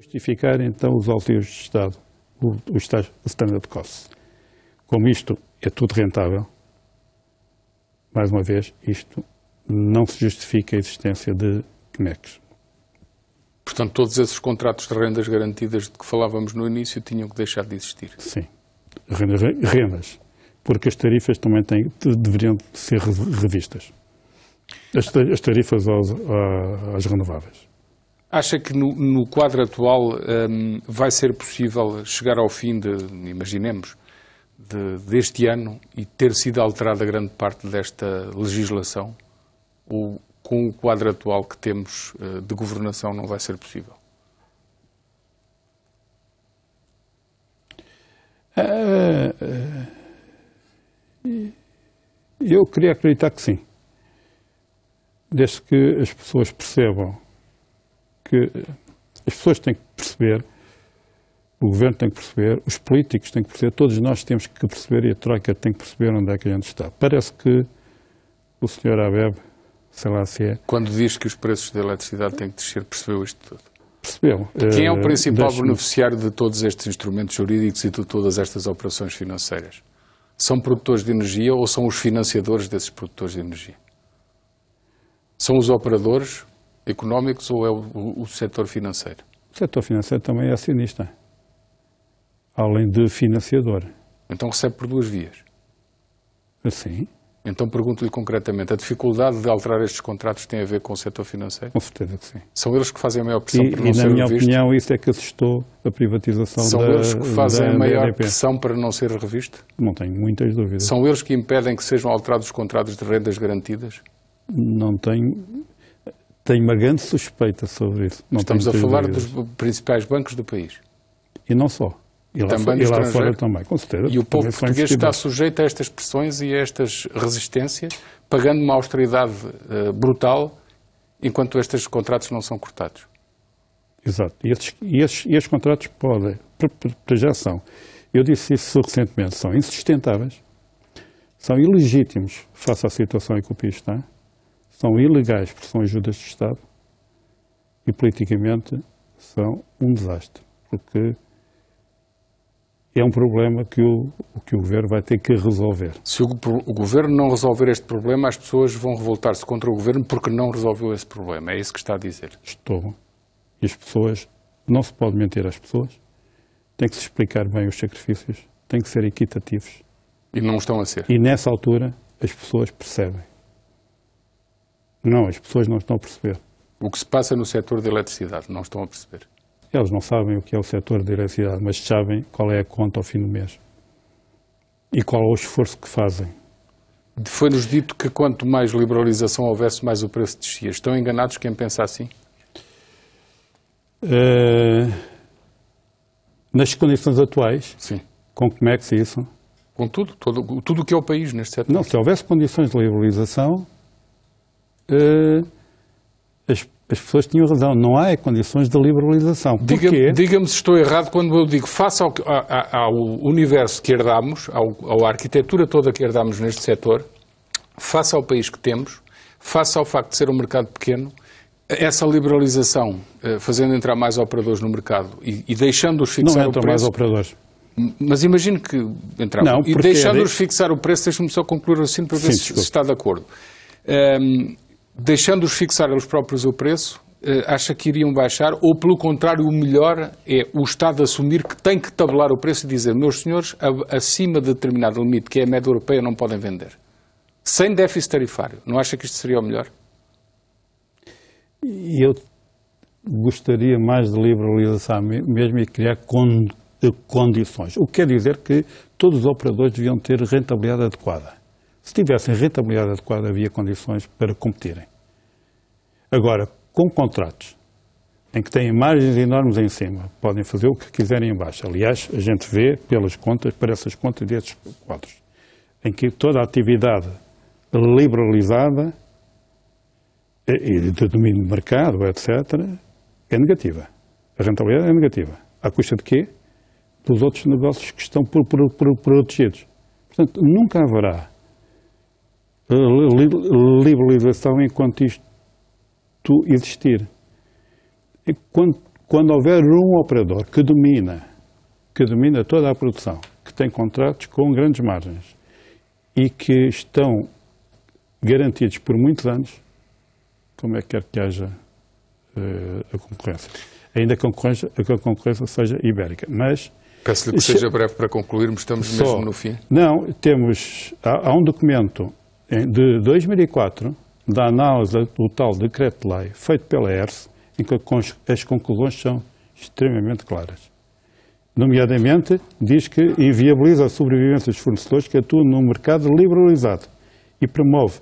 Justificar então os auxílios de Estado, o standard cost. Como isto é tudo rentável, mais uma vez, isto não se justifica a existência de CNECs. Portanto, todos esses contratos de rendas garantidas de que falávamos no início tinham que deixar de existir. Sim, rendas, porque as tarifas também deveriam ser revistas. As tarifas às renováveis. Acha que no quadro atual vai ser possível chegar ao fim imaginemos, deste ano e ter sido alterada grande parte desta legislação? Ou com o quadro atual que temos de governação não vai ser possível? Eu queria acreditar que sim. Desde que as pessoas percebam que as pessoas têm que perceber, o governo tem que perceber, os políticos têm que perceber, todos nós temos que perceber e a Troika tem que perceber onde é que a gente está. Parece que o Sr. Abebe, sei lá se é... Quando diz que os preços da eletricidade têm que descer, percebeu isto tudo? Percebeu. Quem é o principal beneficiário de todos estes instrumentos jurídicos e de todas estas operações financeiras? São produtores de energia ou são os financiadores desses produtores de energia? São os operadores económicos ou é o setor financeiro? O setor financeiro também é acionista, além de financiador. Então recebe por duas vias? Sim. Então pergunto-lhe concretamente, a dificuldade de alterar estes contratos tem a ver com o setor financeiro? Com certeza que sim. São eles que fazem a maior pressão para não ser revisto? E na minha opinião isso é que assustou a privatização da São eles que fazem a maior EDP. pressão para não ser revisto? Não tenho muitas dúvidas. São eles que impedem que sejam alterados os contratos de rendas garantidas? Não tenho... Tenho uma grande suspeita sobre isso. Não Estamos a falar dúvidas. dos principais bancos do país. E não só. E lá fora também, com certeza. E o povo português está sujeito a estas pressões e a estas resistências, pagando uma austeridade brutal, enquanto estes contratos não são cortados. Exato. E estes contratos podem, para já são, eu disse isso recentemente, são insustentáveis, são ilegítimos face à situação em que o país está, são ilegais porque são ajudas de Estado e politicamente são um desastre, porque é um problema que o Governo vai ter que resolver. Se o Governo não resolver este problema, as pessoas vão revoltar-se contra o Governo porque não resolveu esse problema. É isso que está a dizer. Estou. E as pessoas, não se pode mentir às pessoas, tem que se explicar bem os sacrifícios, tem que ser equitativos. E não estão a ser. E nessa altura as pessoas percebem. Não, as pessoas não estão a perceber. O que se passa no setor da eletricidade, não estão a perceber. Eles não sabem o que é o setor da eletricidade, mas sabem qual é a conta ao fim do mês. E qual é o esforço que fazem. Foi-nos dito que quanto mais liberalização houvesse, mais o preço descia. Estão enganados quem pensa assim? Nas condições atuais, sim. Com como é que se isso? Com tudo o que é o país neste setor. Não, se houvesse condições de liberalização, as pessoas tinham razão. Não há condições de liberalização. Diga-me se estou errado quando eu digo, face ao universo que herdamos, à arquitetura toda que herdamos neste setor, face ao país que temos, face ao facto de ser um mercado pequeno, essa liberalização, fazendo entrar mais operadores no mercado e deixando-os fixar o preço... Não entram mais operadores. Mas imagino que entravam. Não, e deixando-os fixar o preço, deixe-me só concluir assim para ver se está de acordo. Deixando-os fixar eles próprios o preço, acha que iriam baixar ou, pelo contrário, o melhor é o Estado assumir que tem que tabelar o preço e dizer, meus senhores, acima de determinado limite, que é a média europeia, não podem vender. Sem déficit tarifário. Não acha que isto seria o melhor? Eu gostaria mais de liberalização mesmo e criar condições. O que quer dizer que todos os operadores deviam ter rentabilidade adequada. Se tivessem rentabilidade adequada, havia condições para competirem. Agora, com contratos em que têm margens enormes em cima, podem fazer o que quiserem em baixo. Aliás, a gente vê pelas contas, para essas contas destes quadros, em que toda a atividade liberalizada e de domínio de mercado, etc., é negativa. A rentabilidade é negativa. À custa de quê? Dos outros negócios que estão protegidos. Portanto, nunca haverá liberalização enquanto isto existir. quando houver um operador que domina toda a produção, que tem contratos com grandes margens e que estão garantidos por muitos anos, como é que quer que haja a concorrência? Ainda que a concorrência seja ibérica. Mas peço-lhe que seja breve para concluirmos, estamos mesmo no fim. Não, há um documento de 2004 da análise do tal decreto-lei feito pela ERSE, em que as conclusões são extremamente claras. Nomeadamente, diz que inviabiliza a sobrevivência dos fornecedores que atuam num mercado liberalizado e promove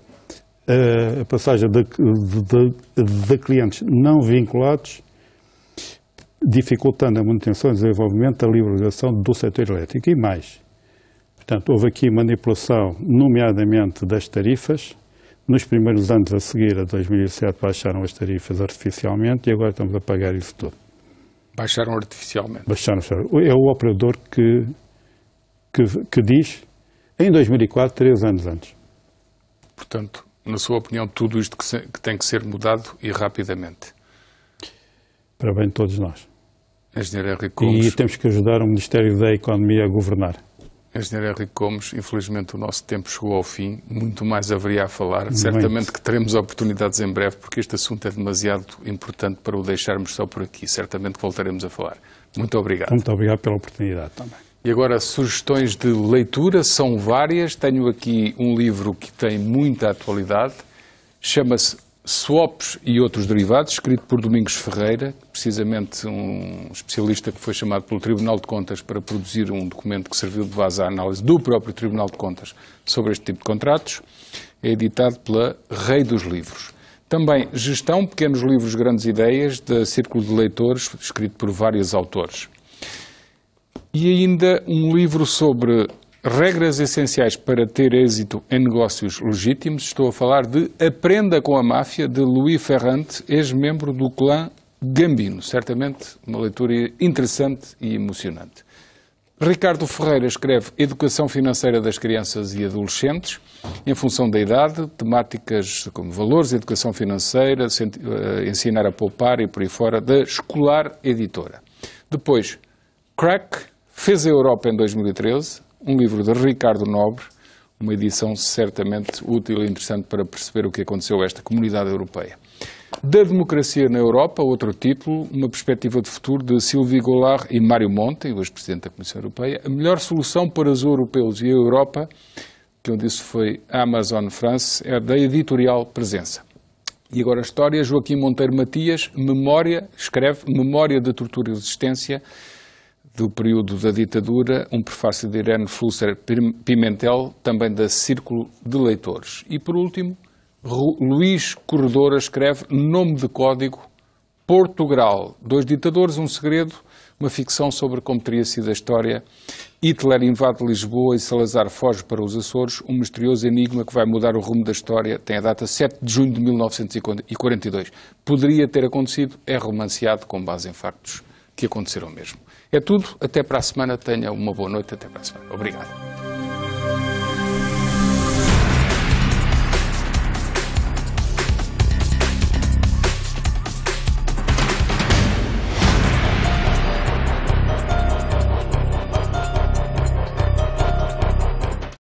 a passagem de clientes não vinculados, dificultando a manutenção e desenvolvimento da liberalização do setor elétrico. E mais, portanto, houve aqui manipulação, nomeadamente das tarifas. Nos primeiros anos a seguir, a 2007, baixaram as tarifas artificialmente e agora estamos a pagar isso tudo. Baixaram artificialmente? Baixaram. É o operador que diz, em 2004, 3 anos antes. Portanto, na sua opinião, tudo isto que tem que ser mudado e rapidamente? Para bem de todos nós. Engenheiro Henrique Gomes. E temos que ajudar o Ministério da Economia a governar. Engenheiro Henrique Gomes, infelizmente o nosso tempo chegou ao fim, muito mais haveria a falar, certamente que teremos oportunidades em breve, porque este assunto é demasiado importante para o deixarmos só por aqui, certamente que voltaremos a falar. Muito obrigado. Muito obrigado pela oportunidade também. E agora, sugestões de leitura são várias, tenho aqui um livro que tem muita atualidade, chama-se Swaps e Outros Derivados, escrito por Domingos Ferreira, precisamente um especialista que foi chamado pelo Tribunal de Contas para produzir um documento que serviu de base à análise do próprio Tribunal de Contas sobre este tipo de contratos. É editado pela Rei dos Livros. Também Gestão, Pequenos Livros, Grandes Ideias, da Círculo de Leitores, escrito por vários autores. E ainda um livro sobre regras essenciais para ter êxito em negócios legítimos. Estou a falar de Aprenda com a Máfia, de Louis Ferrante, ex-membro do clã Gambino. Certamente uma leitura interessante e emocionante. Ricardo Ferreira escreve Educação Financeira das Crianças e Adolescentes, em função da idade, temáticas como valores, educação financeira, ensinar a poupar e por aí fora, da Escolar Editora. Depois, Crack, Fez a Europa em 2013, um livro de Ricardo Nobre, uma edição certamente útil e interessante para perceber o que aconteceu a esta comunidade europeia. Da Democracia na Europa, outro título, uma perspectiva de futuro de Sylvie Goulart e Mário Monti, hoje Presidente da Comissão Europeia, a melhor solução para os europeus e a Europa, que eu disse foi a Amazon France, é da editorial Presença. E agora a história, Joaquim Monteiro Matias, escreve Memória da Tortura e Resistência, do período da ditadura, um prefácio de Irene Flusser Pimentel, também da Círculo de Leitores. E, por último, Luís Corredora escreve Nome de Código, Portugal, 2 ditadores, um segredo, uma ficção sobre como teria sido a história. Hitler invade Lisboa e Salazar foge para os Açores, um misterioso enigma que vai mudar o rumo da história. Tem a data 7 de junho de 1942. Poderia ter acontecido, é romanceado com base em factos que aconteceram mesmo. É tudo, até para a semana, tenha uma boa noite, até para a semana. Obrigado.